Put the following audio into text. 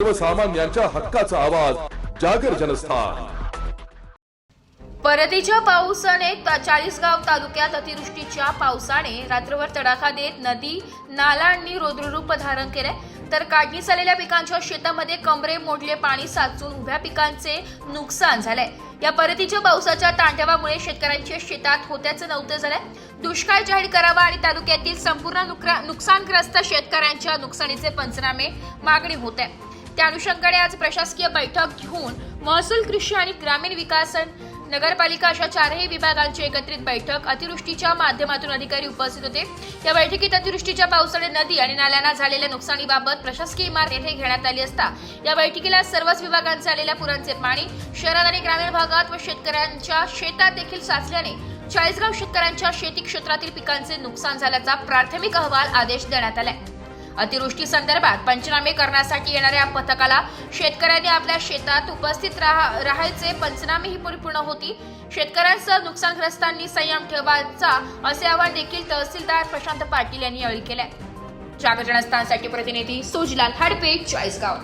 सर्वसामान्यांच्या हक्काचा आवाज जागर जनस्थान। परतीच्या पावसाने चाळीसगाव तालुक्यात अतिवृष्टीच्या पावसाने रात्रभर तडाखा देत नदी नालांनी रौद्ररूप धारण केले, तर काढणी झालेल्या पिकांच्या शेतामध्ये कमरे मोडले पाणी साचून उभ्या पिकांचे नुकसान झाले। या परतीच्या पावसाच्या तांडवामुळे शेतकऱ्यांच्या शेतात होत्याचं नव्हतं झालंय। दुष्काळ जाहीर करावा आणि तालुक्यातील संपूर्ण नुकसानग्रस्त शेतकऱ्यांच्या नुकसानीचे पंचनामे मागणी होते। त्या अनुषंगाने आज प्रशासकीय बैठक घेऊन महसूल, कृषी आणि ग्रामीण विकास, नगरपालिका अशा चारही विभागांची एकत्रित बैठक अतिवृष्टीच्या माध्यमातून अधिकारी उपस्थित होते। या बैठकीत अतिवृष्टीच्या पावसाने नदी आणि नाल्यांना झालेल्या नुकसानीबाबत प्रशासकीय इमारत येथे घेण्यात आली असता या बैठकीला सर्वच विभागांचे आलेल्या पुरांचे पाणी शहरात आणि ग्रामीण भागात व शेतकऱ्यांच्या शेतात देखील साचल्याने चाळीसगाव शेतकऱ्यांच्या शेती क्षेत्रातील पिकांचे नुकसान झाल्याचा प्राथमिक अहवाल आदेश देण्यात आला। अतिवृष्टी संदर्भात पंचनामे करण्यासाठी येणाऱ्या पथकाला शेतकऱ्यांनी आपल्या शेतात उपस्थित राहायचे, पंचनामे ही परिपूर्ण होती। शेतकऱ्यांसह नुकसानग्रस्तांनी संयम ठेवायचा असे आवाहन देखील तहसीलदार प्रशांत पाटील यांनी यावेळी केले। जागर जनस्थानसाठी प्रतिनिधी सुजलाल हडपे, चाळीसगाव।